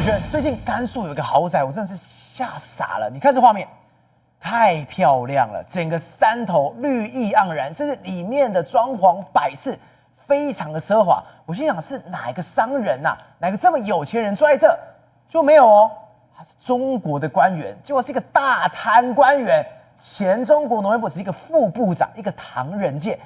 轩，最近甘肃有一个豪宅，我真的是吓傻了。你看这画面，太漂亮了，整个山头绿意盎然，甚至里面的装潢摆饰非常的奢华。我心想是哪一个商人呐、哪个这么有钱人住在这？就没有哦，他是中国的官员，结果是一个大贪官员，前中国农业部只是一个副部长，一个唐人街。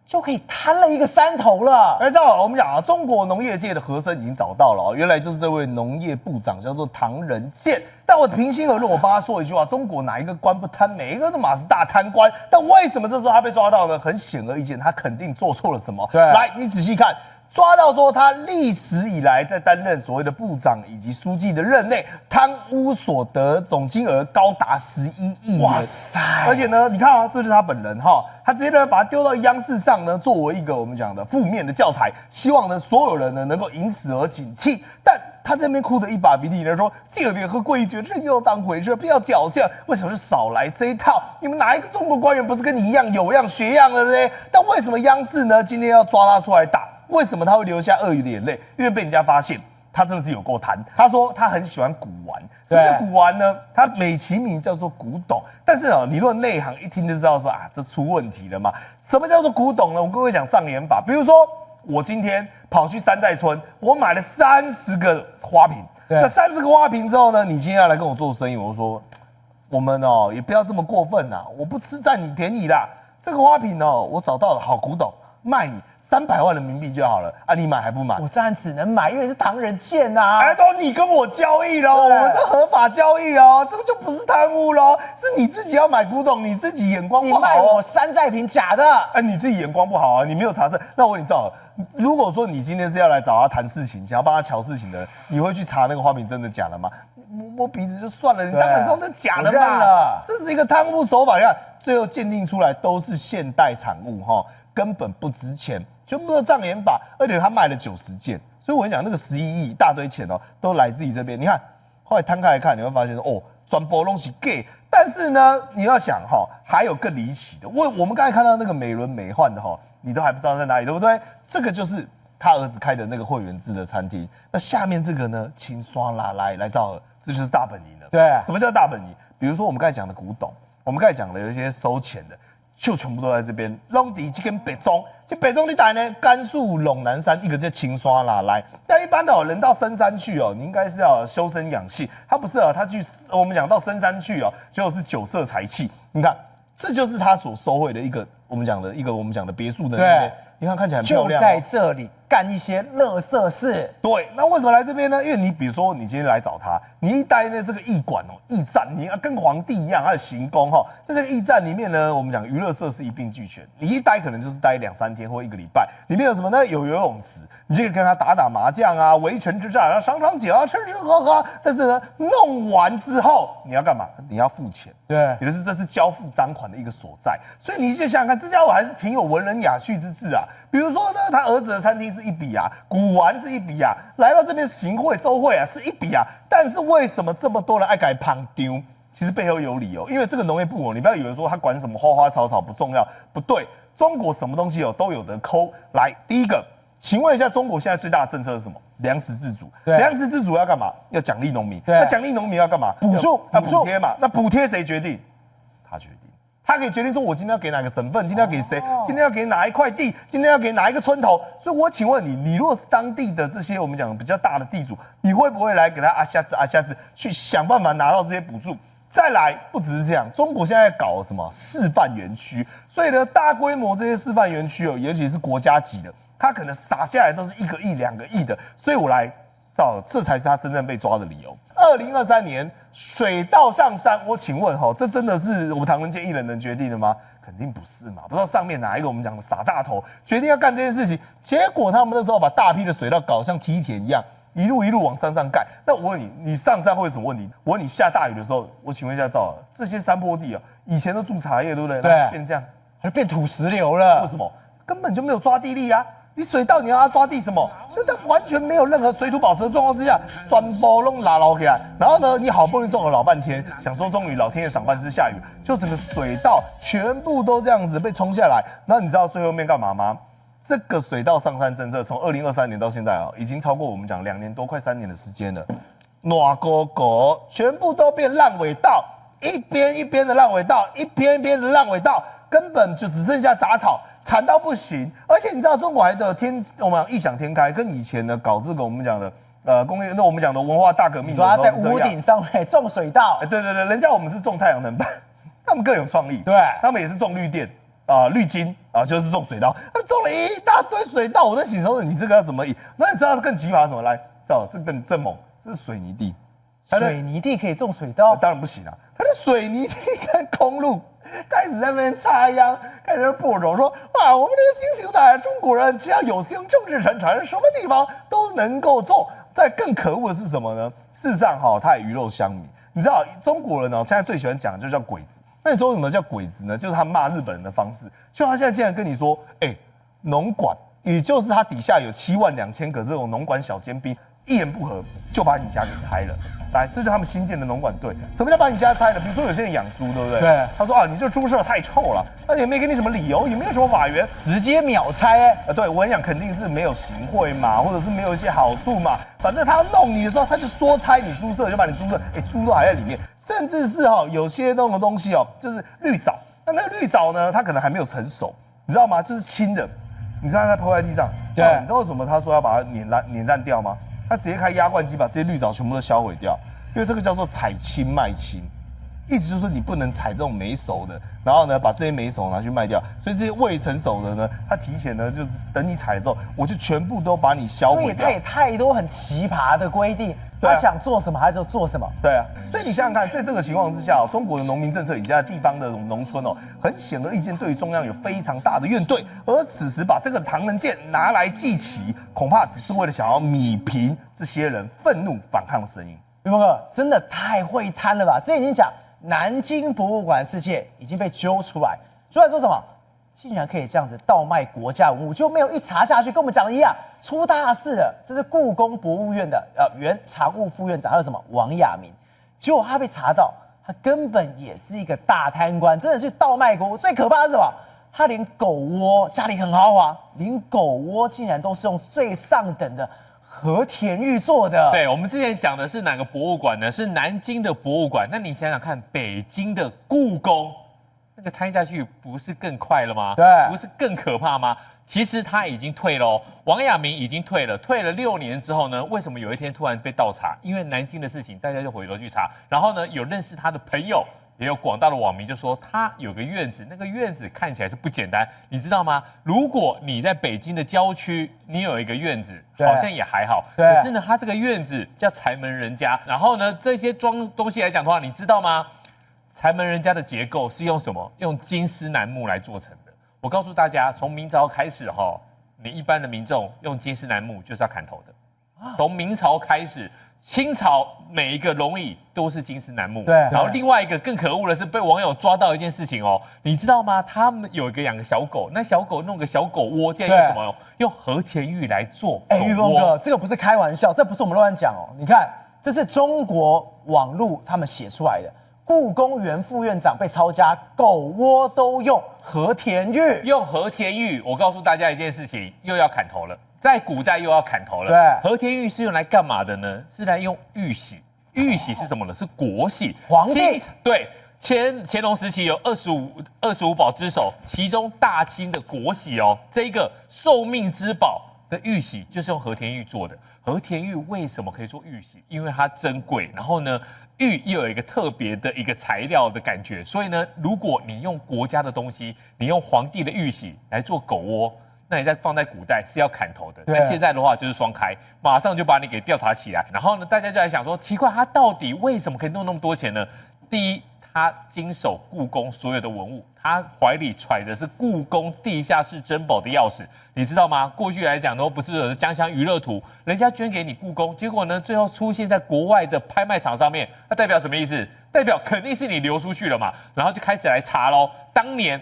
就可以摊了一个山头了。哎，正好我们讲啊，中国农业界的和珅已经找到了哦，原来就是这位农业部长叫做唐人健。但我平心而论，我帮他说一句话：中国哪一个官不贪？每一个都马是大贪官。但为什么这时候他被抓到呢？很显而易见，他肯定做错了什么。对，来，你仔细看。抓到说他历史以来在担任所谓的部长以及书记的任内，贪污所得总金额高达11亿元。哇塞！而且呢，你看啊，这就是他本人哈，他直接呢把他丢到央视上呢，作为一个我们讲的负面的教材，希望呢所有人呢能够因此而警惕。但他这边哭得一把鼻涕呢，说这个和贵觉得又当回事，不要侥幸。为什么是少来这一套？你们哪一个中国官员不是跟你一样有样学样的呢？但为什么央视呢今天要抓他出来打？为什么他会流下鳄鱼的眼泪？因为被人家发现他真的是有够贪。他说他很喜欢古玩，什么叫古玩呢？他美其名叫做古董，但是你如果内行一听就知道说啊，这出问题了嘛。什么叫做古董呢？我跟各位讲障眼法，比如说我今天跑去山寨村，我买了30个花瓶，那30个花瓶之后呢，你今天要来跟我做生意，我说我们也不要这么过分啦，我不吃占你便宜啦。这个花瓶我找到了好古董。卖你300万人民币就好了啊！你买还不买？我当然只能买，因为是唐人街呐。哎，都你跟我交易喽，我们这合法交易哦，这个就不是贪污喽，是你自己要买古董，你自己眼光不好、哦。你卖我山寨品假的，哎，你自己眼光不好啊，你没有查证。那我跟你讲，如果说你今天是要来找他谈事情，想要帮他瞧事情的人，你会去查那个花瓶真的假的吗？摸摸鼻子就算了，你当然知道那假的嘛。这是一个贪污手法，你看最后鉴定出来都是现代产物哈。根本不值钱，全部都是障眼法，而且他卖了90件，所以我跟你讲，那个11亿一大堆钱都来自于这边。你看，后来摊开来看，你会发现转播东西 gay， 但是呢，你要想还有更离奇的。我们刚才看到那个美轮美奂的你都还不知道在哪里，对不对？这个就是他儿子开的那个会员制的餐厅。那下面这个呢，轻刷拉来照合，这就是大本营了。对，什么叫大本营？比如说我们刚才讲的古董，我们刚才讲的有一些收钱的。就全部都在这边，拢伫这跟北中，这北中你带呢，甘肃陇南山一个叫青刷啦来。但一般的人到深山去你应该是要修身养性，他不是他去我们讲到深山去结果是酒色财气。你看，这就是他所收回的一个我们讲的别墅的那边，你看起来很漂亮。就在这里干一些垃圾事。对，那为什么来这边呢？因为你比如说你今天来找他，你一待呢这个驿馆驿站，你要跟皇帝一样，还有行宫在这个驿站里面呢，我们讲娱乐设施一并俱全。你一待可能就是待2-3天或1个礼拜，里面有什么呢？有游泳池，你就可以跟他打麻将啊，围城之战啊，赏酒啊，吃喝喝。但是呢，弄完之后你要干嘛？你要付钱。对，也就是这是交付赃款的一个所在。所以你就想想看，这家伙还是挺有文人雅趣之治啊。比如说呢，他儿子的餐厅是一笔啊，古玩是一笔啊，来到这边行贿受贿是一笔啊。但是为什么这么多人爱改胖丢？其实背后有理由，因为这个农业部你不要以为说他管什么花花草草不重要，不对，中国什么东西都有得抠。来，第一个，请问一下，中国现在最大的政策是什么？粮食自主。粮食自主要干嘛？要奖励农民。那奖励农民要干嘛？补贴嘛。那补贴谁决定？他决定。他可以决定说，我今天要给哪个省份，今天要给谁，今天要给哪一块地，今天要给哪一个村头。所以我请问你，你如果是当地的这些我们讲比较大的地主，你会不会来给他阿瞎子去想办法拿到这些补助？再来，不只是这样，中国现在搞什么示范园区，所以呢，大规模这些示范园区尤其是国家级的，它可能撒下来都是1个亿、2个亿的。所以我来照，这才是他真正被抓的理由。2023年水稻上山，我请问这真的是我们唐人街艺人能决定的吗？肯定不是嘛！不知道上面哪一个我们讲的傻大头决定要干这件事情，结果他们那时候把大批的水稻搞像梯田一样，一路往山上盖。那我问你，你上山会有什么问题？我问你，下大雨的时候，我请问一下赵，这些山坡地以前都种茶叶，对不对？对，变这样，还变土石流了。为什么？根本就没有抓地力啊！你水稻你要抓地什么？所以它完全没有任何水土保持的状况之下，全部弄拉起来。然后呢，你好不容易种了老半天，想说终于老天爷赏半枝下雨，就整个水稻全部都这样子被冲下来。那你知道最后面干嘛吗？这个水稻上山政策从2023年到现在已经超过我们讲2年多快3年的时间了。暖沟沟，全部都变烂尾道，一边一边的烂尾道，一边一边的烂尾道，根本就只剩下杂草，惨到不行。而且你知道中国还的我们异想天开，跟以前呢搞这个我们讲的工业，那我们讲的文化大革命的时候，说他在屋顶上面种水稻，对，人家我们是种太阳能板，他们更有创意，对，他们也是种绿电绿金就是种水稻，他种了一大堆水稻，我在想说你这个要怎么赢？那你知道更奇葩怎么来？知道这更正猛，这是水泥地，水泥地可以种水稻，当然不行啊，它的水泥地跟公路开始在那边插秧，开始播种，说哇，我们这个新型的中国人只要有心，众志成城，什么地方都能够种。但更可恶的是什么呢？事实上他也鱼肉乡民。你知道中国人现在最喜欢讲的就叫鬼子。那你说什么叫鬼子呢？就是他骂日本人的方式。就他现在竟然跟你说，农管，也就是他底下有72000个这种农管小尖兵，一言不合就把你家给拆了。来，这就是他们新建的农管队。什么叫把你家拆了？比如说有些人养猪，对不对？对。他说你这猪舍太臭了，那也没给你什么理由，也没有什么法源，直接秒拆对，我跟你讲，肯定是没有行贿嘛，或者是没有一些好处嘛。反正他要弄你的时候，他就说拆你猪舍，就把你猪舍，猪都还在里面，甚至是有些那种东西就是绿藻。那个绿藻呢，它可能还没有成熟，你知道吗？就是青的，你知道它抛在地上，对，你知道为什么他说要把它碾烂掉吗？他直接开压灌机把这些绿藻全部都销毁掉，因为这个叫做采青卖青，意思就是说你不能采这种没熟的，然后呢把这些没熟拿去卖掉，所以这些未成熟的呢，他提前呢就是等你采了之后，我就全部都把你销毁掉。所以他也太多很奇葩的规定，他想做什么他就做什么。对啊，所以你想想看，在这个情况之下，中国的农民政策以及在地方的农村很显而易见对于中央有非常大的怨怼，而此时把这个唐人街拿来祭旗，恐怕只是为了想要弭平这些人愤怒反抗的声音。云峰哥真的太会贪了吧！这已经讲南京博物馆事件已经被揪出来说什么？竟然可以这样子倒卖国家文物，就没有一查下去，跟我们讲的一样，出大事了。这是故宫博物院的原常务副院长，还有什么王亚明，结果他被查到，他根本也是一个大贪官，真的是倒卖国物。最可怕的是什么？他连狗窝家里很豪华，连狗窝竟然都是用最上等的和田玉做的。对，我们之前讲的是哪个博物馆呢？是南京的博物馆。那你想想看，北京的故宫，那个摊下去不是更快了吗？对，不是更可怕吗？其实他已经退了王亚明已经退了6年之后呢，为什么有一天突然被倒查？因为南京的事情，大家就回头去查。然后呢，有认识他的朋友，也有广大的网民就说他有个院子，那个院子看起来是不简单，你知道吗？如果你在北京的郊区，你有一个院子，好像也还好。可是呢，他这个院子叫柴门人家，然后呢，这些装东西来讲的话，你知道吗？柴门人家的结构是用什么？用金丝楠木来做成的。我告诉大家，从明朝开始你一般的民众用金丝楠木就是要砍头的。从明朝开始，清朝每一个龙椅都是金丝楠木。对。然后另外一个更可恶的是被网友抓到一件事情你知道吗？他们有养个小狗，那小狗弄个小狗窝，竟然用什么？用和田玉来做狗窝。玉峰哥，这个不是开玩笑，这不是我们乱讲你看，这是中国网路他们写出来的。故宫原副院长被抄家，狗窝都用和田玉，用和田玉。我告诉大家一件事情，又要砍头了，在古代又要砍头了。对，和田玉是用来干嘛的呢？是来用玉玺。玉玺是什么呢？是国玺。皇帝对，乾隆时期有25宝之首，其中大清的国玺这个寿命之宝的玉玺就是用和田玉做的。和田玉为什么可以做玉玺？因为它珍贵，然后呢，玉又有一个特别的一个材料的感觉，所以呢，如果你用国家的东西，你用皇帝的玉玺来做狗窝，那你再放在古代是要砍头的。但现在的话就是双开，马上就把你给调查起来。然后呢，大家就来想说，奇怪，他到底为什么可以弄那么多钱呢？第一，他经手故宫所有的文物，他怀里揣的是故宫地下室珍宝的钥匙，你知道吗？过去来讲都不是有江乡娱乐图，人家捐给你故宫，结果呢，最后出现在国外的拍卖场上面，那代表什么意思？代表肯定是你流出去了嘛，然后就开始来查咯。当年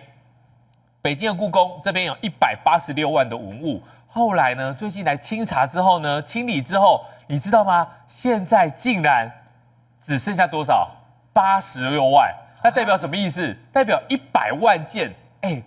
北京的故宫这边有186万的文物，后来呢，最近来清查之后呢，清理之后，你知道吗？现在竟然只剩下多少？86万，那代表什么意思？代表100万件。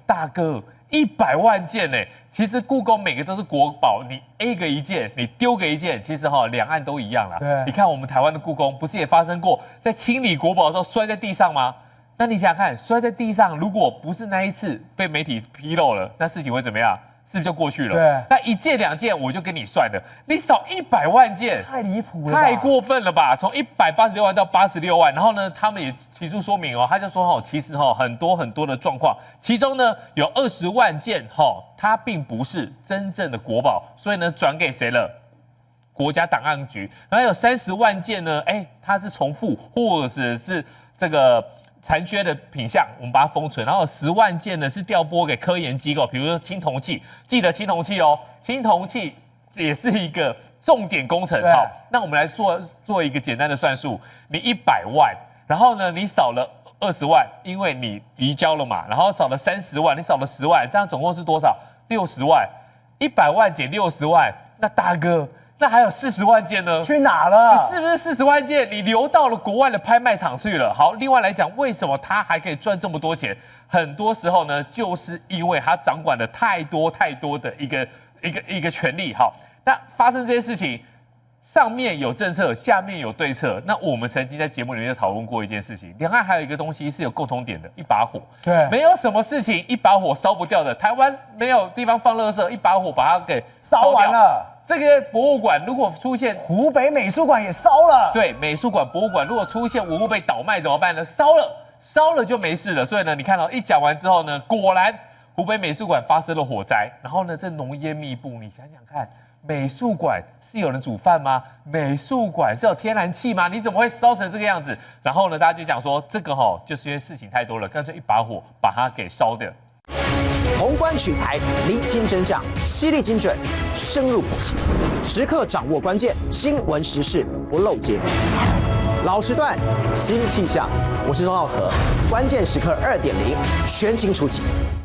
大哥100万件呢。其实故宫每个都是国宝，你 A 个一件，你丢个一件，其实两岸都一样啦。对，你看我们台湾的故宫，不是也发生过在清理国宝的时候摔在地上吗？那你想想看，摔在地上，如果不是那一次被媒体披露了，那事情会怎么样？是不是就过去了？对，那1件2件我就跟你算了，你少100万件，太离谱了，太过分了吧？从186万到86万，然后呢，他们也提出说明他就说其实很多的状况，其中呢有20万件它并不是真正的国宝，所以呢转给谁了？国家档案局。然后有30万件呢，它是重复或者是这个残缺的品项，我们把它封存。然后有10万件呢是调拨给科研机构，比如说青铜器，记得青铜器青铜器也是一个重点工程。好，那我们来做一个简单的算术，你100万，然后呢你少了20万，因为你移交了嘛，然后少了30万，你少了10万，这样总共是多少？60万。100万减60万，那大哥。那还有40万件呢？去哪了？你是不是40万件？你流到了国外的拍卖场去了？好，另外来讲，为什么他还可以赚这么多钱？很多时候呢，就是因为他掌管了太多的一个权利。好，那发生这些事情，上面有政策，下面有对策。那我们曾经在节目里面讨论过一件事情，两岸还有一个东西是有共同点的，一把火。对，没有什么事情一把火烧不掉的。台湾没有地方放垃圾，一把火把它给烧完了。这个博物馆如果出现，湖北美术馆也烧了。对，美术馆、博物馆如果出现文物被倒卖怎么办呢？烧了就没事了。所以呢，你看到一讲完之后呢，果然湖北美术馆发生了火灾，然后呢，这浓烟密布，你想想看，美术馆是有人煮饭吗？美术馆是有天然气吗？你怎么会烧成这个样子？然后呢，大家就想说，这个就是因为事情太多了，干脆一把火把它给烧掉。宏观取材，厘清真相，犀利精准，深入剖析，时刻掌握关键新闻时事，不漏接。老时段，新气象，我是钟浩和，关键时刻2.0全新出击。